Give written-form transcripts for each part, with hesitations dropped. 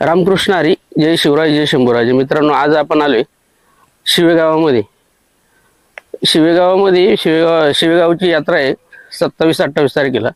रामकृष्ण हरी, जय शिवराय, जय शंभूराजे. मित्रांनो, आज आपण आलोय शिवेगावामध्ये. शिवेगावची यात्रा आहे 27-28 तारखेला.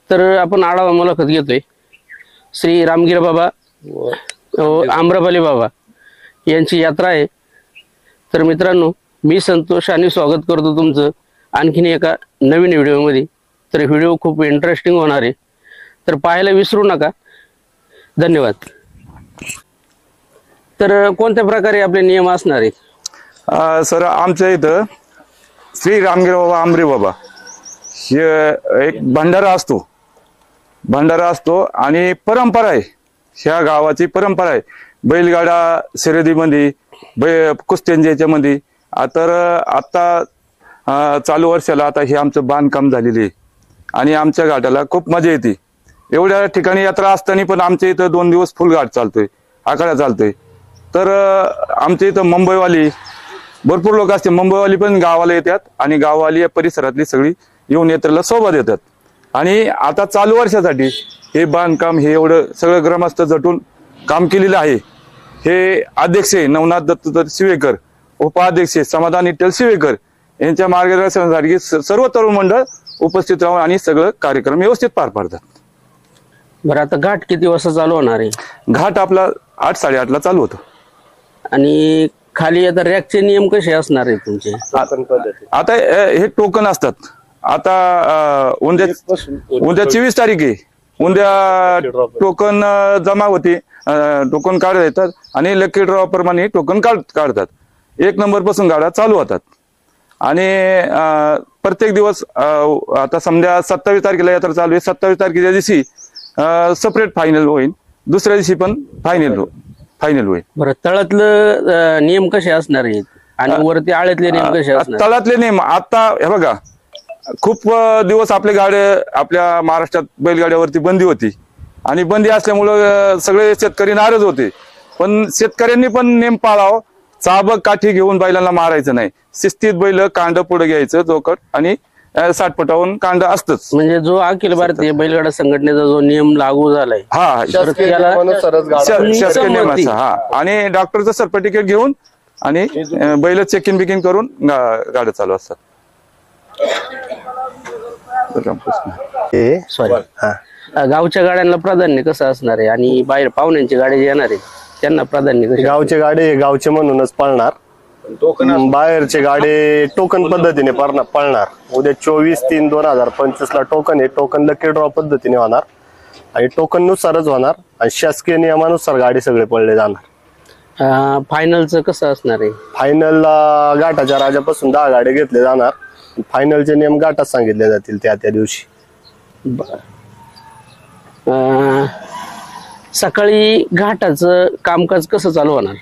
तर आपण आढावा मुलाखत घेतोय श्री रामगीर बाबा आम्रपाली बाबा यांची यात्रा आहे. तर मित्रांनो, मी संतोष आणि स्वागत करतो तुमचं आणखीन एका नवीन व्हिडिओमध्ये. तर व्हिडिओ खूप इंटरेस्टिंग होणार आहे, तर पाहायला विसरू नका. धन्यवाद. तर कोणत्या प्रकारे आपले नियम असणार आहे? सर आमच्या इथं श्री रामगिर बाबा आंबरे बाबा हे एक भंडारा असतो आणि परंपरा आहे, ह्या गावाची परंपरा आहे. बैलगाडा शर्यतीमध्ये कुस्त्यांच्या याच्यामध्ये तर आता चालू वर्षाला आता हे आमचं बांधकाम झालेलं आहे आणि आमच्या घाटाला खूप मजा येते. एवढ्या ठिकाणी यात्रा असताना पण आमच्या इथं 2 दिवस फुल घाट चालतोय, आखाडा चालतोय. तर आमच्या इथं मुंबईवाली भरपूर लोक असते, मुंबईवाली पण गावाला येतात आणि गाववाली या परिसरातली सगळी येऊन यात्रेला सोबत येतात. आणि आता चालू वर्षासाठी हे बांधकाम हे एवढं सगळं ग्रामस्थ झटून काम केलेलं आहे. हे अध्यक्ष नवनाथ दत्त शिवेकर, उपाध्यक्ष समाधान विठ्ठल शिवेकर यांच्या मार्गदर्शनासाठी सर्व तरुण मंडळ उपस्थित राहून आणि सगळं कार्यक्रम व्यवस्थित पार पाडतात. बरं, आता घाट किती वाजता चालू होणार आहे? घाट आपला 8-8:30 ला चालू होतो. आणि खाली आता रॅकचे नियम कसे असणार आहेत तुमचे? आता हे टोकन असतात. आता उद्या 24 तारीख आहे, उद्या टोकन जमा होते, टोकन काढत येतात आणि लकी ड्रॉ प्रमाणे टोकन काढतात. 1 नंबर पासून गाड्या चालू होतात आणि प्रत्येक दिवस आता समजा 27 तारखेला यात्रा चालू आहे, 27 तारखेच्या दिवशी सेपरेट फायनल होईल, दुसऱ्या दिवशी पण फायनल होईल. बरं, तळातलं नियम कसे असणार आहेत आणि वरती आळ्यातले नियम कसे असणार? तळातले नियम आता हे बघा, खूप दिवस आपल्या महाराष्ट्रात बैलगाड्यावरती बंदी होती आणि बंदी असल्यामुळं सगळे शेतकरी नाराज होते. पण शेतकऱ्यांनी पण नेम पाळावं, चाबक काठी घेऊन बैलांना मारायचं नाही, शिस्तीत बैल कांड पुढे घ्यायचं चौकट आणि 60 फुटावरून कांड असतच. म्हणजे जो अखिल भारतीय बैलगाडा संघटनेचा जो नियम लागू झालाय आणि डॉक्टरचं सर्टिफिकेट घेऊन आणि बैल चेकिंग बिकिंग करून गाड्या चालू असतात. गावच्या गाड्यांना प्राधान्य कसं असणार आहे आणि बाहेर पाहुण्यांची गाडी जे येणार आहेत त्यांना प्राधान्य कसं? गावचे गाडे गावचे म्हणूनच पळणार, बाहेरचे गाडे टोकन पद्धतीने पळणार. उद्या 24/3/2025 ला टोकन आहे, टोकन लकी ड्रॉ पद्धतीने होणार आणि टोकन नुसारच होणार आणि शासकीय नियमानुसार गाडी सगळे पळले जाणार. फायनलचं कसं असणार आहे? फायनलला घाटाच्या राजापासून 10 गाड्या घेतले जाणार. फायनलचे नियम घाटात सांगितले जातील त्या दिवशी. सकाळी घाटाचं कामकाज कसं चालू होणार?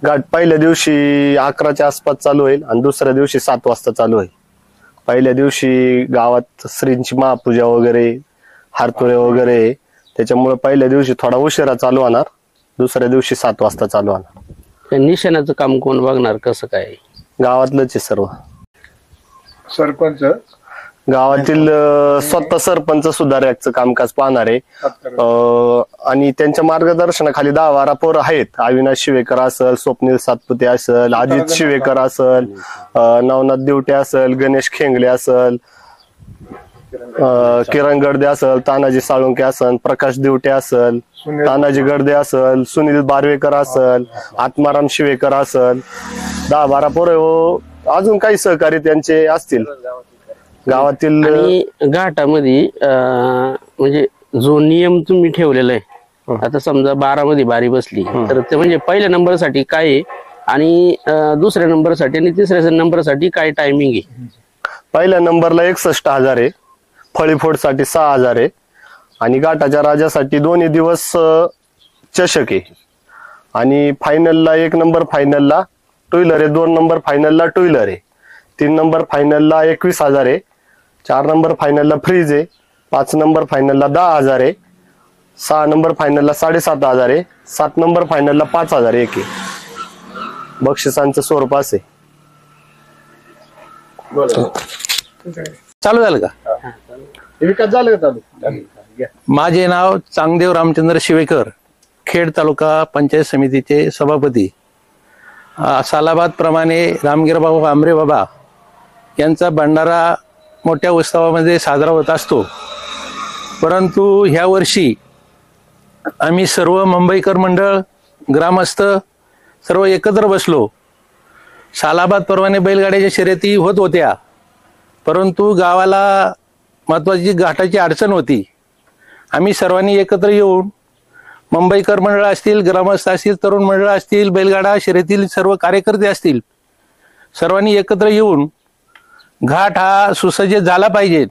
घाट पहिल्या दिवशी 11च्या आसपास चालू होईल आणि दुसऱ्या दिवशी 7 वाजता चालू होईल. पहिल्या दिवशी गावात श्रींची महापूजा वगैरे, हारतुरे वगैरे, त्याच्यामुळे पहिल्या दिवशी थोडा उशिरा चालू होणार, दुसऱ्या दिवशी 7 वाजता चालू होणार. निशाणाचं काम कोण बघणार, कसं काय? गावातलंच आहे सर्व. सरपंच गावातील स्वतः सरपंच सुद्धा रॅकचं कामकाज पाहणार आहे आणि त्यांच्या मार्गदर्शनाखाली 10-12 पोरं आहेत. अविनाश शिवेकर असेल, स्वप्नील सातपुते असेल, अजित शिवेकर असेल, नवनाथ दिवटे असेल, गणेश खेंगले असेल, किरण गडदे असेल, तानाजी साळुंके असेल, प्रकाश दिवटे असेल, तानाजी गडदे असेल, सुनील बारवेकर असेल, आत्माराम शिवेकर असेल, 10-12 पोरं. अजून काही सहकारी त्यांचे असतील गावातील. आणि घाटामध्ये म्हणजे जो नियम तुम्ही ठेवलेला आहे, आता समजा 12 मध्ये बारी बसली तर ते म्हणजे पहिल्या नंबरसाठी काय आहे आणि दुसऱ्या नंबरसाठी आणि तिसऱ्या नंबरसाठी काय टायमिंग आहे? पहिल्या नंबरला 61,000 आहे, फळीफोडसाठी 6,000 आहे आणि घाटाच्या राजासाठी 2 दिवस चषक आहे आणि फायनलला 1 नंबर फायनलला टू व्हीलर आहे, 2 नंबर फायनलला टू व्हीलर आहे, 3 नंबर फायनलला 21,000 आहे, 4 नंबर फायनलला फ्रीज आहे, 5 नंबर फायनलला 10,000 आहे, 6 नंबर फायनलला 7,500 आहे, 7 नंबर फायनलला 5,000 एक आहे. बक्षिसांचं स्वरूप असे. चालू झालं का? विकास झालं का चालू? माझे नाव चांगदेव रामचंद्र शिवेकर, खेड तालुका पंचायत समितीचे सभापती. सालाबाद प्रमाणे रामगिर बाबा आंबरे बाबा यांचा भंडारा मोठ्या उत्सवामध्ये साजरा होत असतो, परंतु ह्या वर्षी आम्ही सर्व मुंबईकर मंडळ, ग्रामस्थ सर्व एकत्र बसलो. सालाबाद प्रमाणे बैलगाड्याच्या शर्यती होत होत्या, परंतु गावाला महत्वाची घाटाची अडचण होती. आम्ही सर्वांनी एकत्र येऊन मुंबईकर मंडळ असतील, ग्रामस्थ असतील, तरुण मंडळ असतील, बैलगाडा शर्यतील सर्व कार्यकर्ते असतील, सर्वांनी एकत्र येऊन घाट हा सुसज्जित झाला पाहिजे.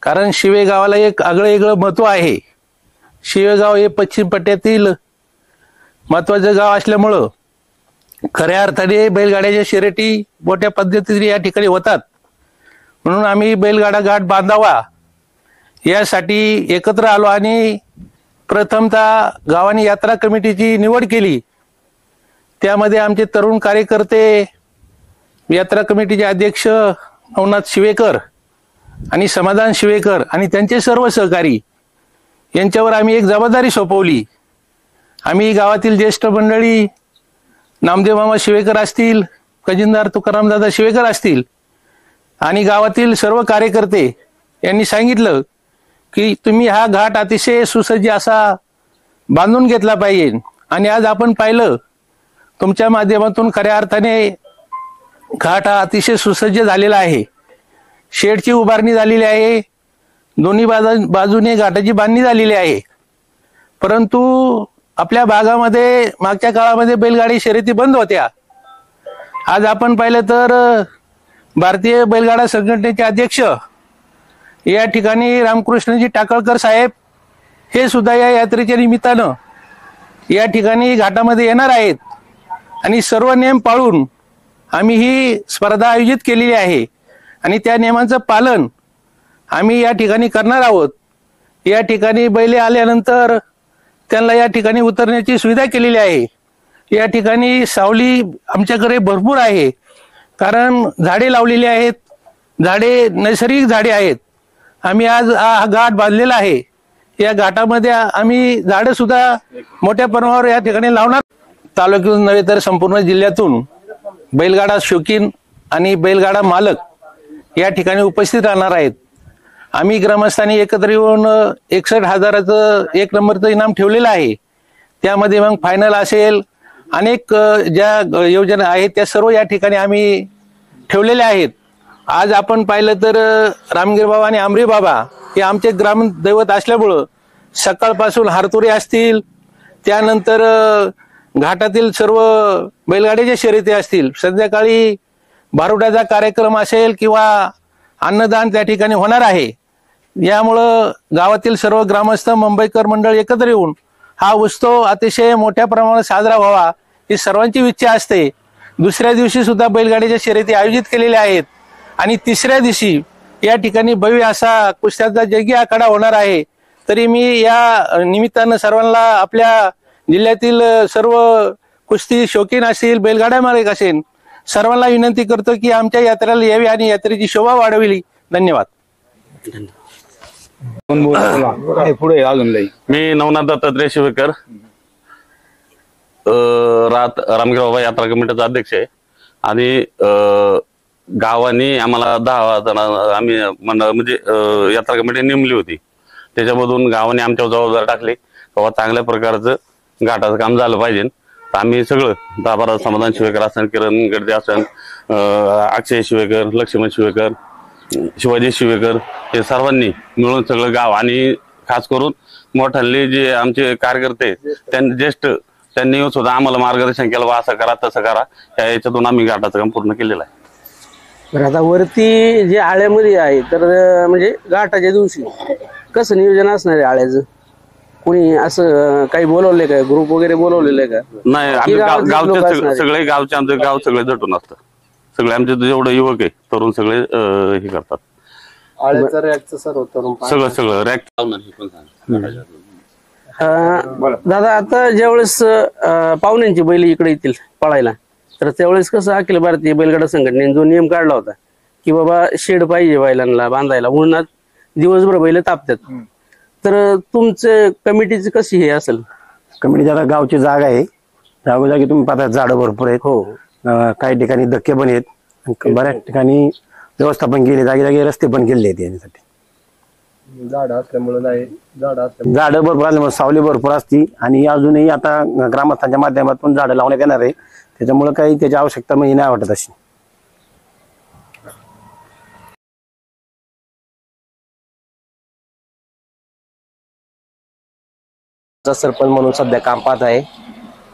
कारण शिवे गावाला एक आगळं महत्व आहे. शिवेगाव हे पश्चिम पट्ट्यातील महत्वाचं गाव असल्यामुळं खऱ्या अर्थाने बैलगाड्याच्या शर्यती मोठ्या पद्धतीने या ठिकाणी होतात. म्हणून आम्ही बैलगाडा घाट बांधावा यासाठी एकत्र आलो आणि प्रथमतः गावाने यात्रा कमिटीची निवड केली. त्यामध्ये आमचे तरुण कार्यकर्ते, यात्रा कमिटीचे अध्यक्ष नवनाथ शिवेकर आणि समाधान शिवेकर आणि त्यांचे सर्व सहकारी यांच्यावर आम्ही एक जबाबदारी सोपवली. आम्ही गावातील ज्येष्ठ मंडळी नामदेव मामा शिवेकर असतील, खजिनदार तुकारामदादा शिवेकर असतील आणि गावातील सर्व कार्यकर्ते यांनी सांगितलं की तुम्ही हा घाट अतिशय सुसज्ज असा बांधून घेतला पाहिजे. आणि आज आपण पाहिलं तुमच्या माध्यमातून खऱ्या अर्थाने घाट हा अतिशय सुसज्ज झालेला आहे. शेडची उभारणी झालेली आहे, दोन्ही बाजूने घाटाची बांधणी झालेली आहे. परंतु आपल्या भागामध्ये मागच्या काळामध्ये बैलगाडी शर्यती बंद होत्या. आज आपण पाहिलं तर भारतीय बैलगाडा संघटनेचे अध्यक्ष या ठिकाणी रामकृष्णजी टाकळकर साहेब हे सुद्धा या यात्रेच्या निमित्तानं या ठिकाणी घाटामध्ये येणार आहेत आणि सर्व नियम पाळून आम्ही ही स्पर्धा आयोजित केलेली आहे आणि त्या नियमांचं पालन आम्ही या ठिकाणी करणार आहोत. या ठिकाणी बैले आल्यानंतर त्यांना या ठिकाणी उतरण्याची सुविधा केलेली आहे. या ठिकाणी सावली आमच्याकडे भरपूर आहे, कारण झाडे लावलेली आहेत, झाडे नैसर्गिक झाडे आहेत. आम्ही आज हा घाट बांधलेला आहे. या घाटामध्ये आम्ही झाडं सुद्धा मोठ्या प्रमाणावर या ठिकाणी लावणार. तालुक्यातून नव्हे तर संपूर्ण जिल्ह्यातून बैलगाडा शौकीन आणि बैलगाडा मालक या ठिकाणी उपस्थित राहणार आहेत. आम्ही ग्रामस्थांनी एकत्र येऊन 61,000चं 1 नंबरचं इनाम ठेवलेलं आहे. त्यामध्ये मग फायनल असेल, अनेक ज्या योजना आहेत त्या सर्व या ठिकाणी आम्ही ठेवलेल्या आहेत. आज आपण पाहिलं तर रामगिर बाबा आणि आमरे बाबा हे आमचे ग्रामदैवत असल्यामुळं सकाळपासून हारतुरे असतील, त्यानंतर घाटातील सर्व बैलगाड्याच्या शर्यती असतील, संध्याकाळी भारुडाचा कार्यक्रम असेल किंवा अन्नदान त्या ठिकाणी होणार आहे. यामुळं गावातील सर्व ग्रामस्थ मुंबईकर मंडळ एकत्र येऊन हा उत्सव अतिशय मोठ्या प्रमाणात साजरा व्हावा ही सर्वांची इच्छा असते. दुसऱ्या दिवशी सुद्धा बैलगाडीच्या शर्यती आयोजित केलेल्या आहेत आणि तिसऱ्या दिवशी या ठिकाणी भव्य असा कुस्त्याचा जंगी आखाडा होणार आहे. तरी मी या निमित्तानं सर्वांना, आपल्या जिल्ह्यातील सर्व कुस्ती शौकीन असतील, बैलगाड्या मालक असेल, सर्वांना विनंती करतो की आमच्या यात्रेला यावी आणि यात्रेची शोभा वाढवली. धन्यवाद. पुढे अजून लई मी नवनाथ दत्तात्रय शिवेकर, रामगिर बाबा यात्रा कमिटीचा अध्यक्ष आहे. आणि गावाने आम्हाला 10 जण आम्ही म्हणजे यात्रा कमिटी नेमली होती. त्याच्यामधून गावाने आमच्यावर जबाबदारी टाकली बाबा चांगल्या प्रकारचं घाटाचं काम झालं पाहिजे. आम्ही सगळं 10-12 समाधान शिवेकर असन, किरण गडदे असन, अक्षय शिवेकर, लक्ष्मण शिवेकर, शिवाजी शिवेकर हे सर्वांनी मिळून सगळं गाव आणि खास करून मोठाले जे आमचे कार्यकर्ते त्यांनी सुद्धा आम्हाला मार्गदर्शन केलं, असं करा तसं करा. याच्यातून आम्ही घाटाचं काम पूर्ण केलेलं आहे. तर आता वरती जे आळ्यामध्ये आहे तर म्हणजे घाटाच्या दिवशी कसं नियोजन असणार आहे आळ्याचं? कोणी असं काही बोलवलंय का? ग्रुप वगैरे बोलवलेलं आहे का? नाही, आम्ही गावचे सगळे गावचे आमचे गाव सगळे झटून असतं. सगळे आमचे जेवढे युवक आहे तरुण सगळे हे करतात. सगळं रॅक. दादा, आता ज्यावेळेस पाहुण्यांची बैल इकडे येतील पळायला, तर त्यावेळेस कसं अखिल भारतीय बैलगाडा संघटनेने जो नियम काढला होता की बाबा शेड पाहिजे बैलांना बांधायला, उन्हात दिवसभर बैल तापतात, तर तुमचं कमिटीची कशी हे असेल? कमिटी आता गावची जागा आहे, जागोजागी तुम्ही पाहता झाडं भरपूर आहेत. हो, काही ठिकाणी धक्के पण आहेत, बऱ्याच ठिकाणी व्यवस्थापन केले, जागी जागी रस्ते पण केले आहेत यासाठी. झाड असल्यामुळे नाही, झाडं भरपूर असल्यामुळे सावली भरपूर असती आणि अजूनही आता ग्रामस्थांच्या माध्यमातून झाडं लावण्यात येणार आहे. त्याच्यामुळे काही त्याची आवश्यकता म्हणजे नाही वाटत अशी. गावचा सरपंच म्हणून सध्या काम पाहत आहे.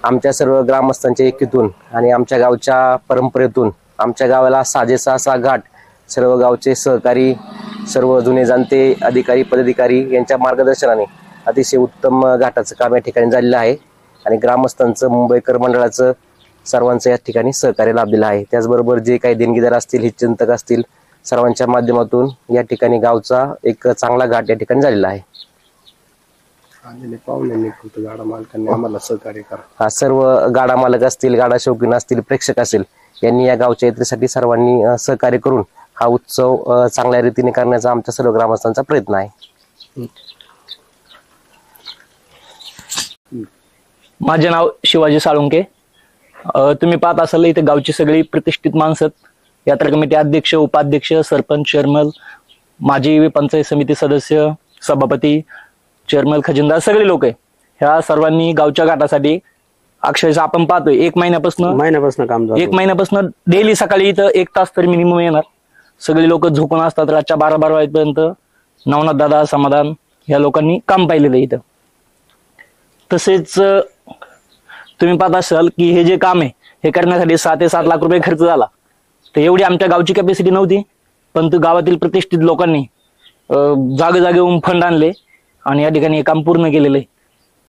आमच्या सर्व ग्रामस्थांच्या एकीतून आणि आमच्या गावच्या परंपरेतून आमच्या गावाला साजेसा असा घाट सर्व गावचे सहकारी, सर्व जुने जाणते अधिकारी पदाधिकारी यांच्या मार्गदर्शनाने अतिशय उत्तम घाटाचं काम या ठिकाणी झालेलं आहे आणि ग्रामस्थांचं, मुंबईकर मंडळाचं, सर्वांचं या ठिकाणी सहकार्य लाभलेलं आहे. त्याचबरोबर जे काही देणगीदार असतील, हितचिंतक असतील, सर्वांच्या माध्यमातून या ठिकाणी गावचा एक चांगला घाट या ठिकाणी झालेला आहे. गाडा मालकांनी आम्हाला सहकार्य करा. हा सर्व गाडा मालक असतील, गाडा शौकीन असतील, प्रेक्षक असेल, यांनी या गावच्या यात्रेसाठी सर्वांनी सहकार्य करून हा उत्सव चांगल्या रीतीने करण्याचा आमच्या सर्व ग्रामस्थांचा प्रयत्न आहे. माझे नाव शिवाजी साळुंके. तुम्ही पाहत असाल इथे गावची सगळी प्रतिष्ठित माणसं, यात्रा कमिटी अध्यक्ष, उपाध्यक्ष, सरपंच, चेअरमन, माजी पंचायत समिती सदस्य, सभापती, चेअरमन, खजिनदार, सगळे लोक आहे. ह्या सर्वांनी गावच्या घाटासाठी अक्षरशः आपण पाहतोय एक महिन्यापासून काम झालं. एक महिन्यापासून डेली सकाळी इथं 1 तास तरी मिनिमम येणार. सगळे लोक झोपून असतात रातच्या 12-12 वाजेपर्यंत. नवनाथ दादा, समाधान या लोकांनी काम पाहिलेलं इथं. तसेच तुम्ही पाहत असाल की हे जे काम आहे हे करण्यासाठी 6 ते 7 लाख रुपये खर्च झाला. तर एवढी आमच्या गावची कॅपॅसिटी नव्हती, पण गावातील प्रतिष्ठित लोकांनी जागेहून फंड आणले आणि या ठिकाणी हे काम पूर्ण केलेलं आहे.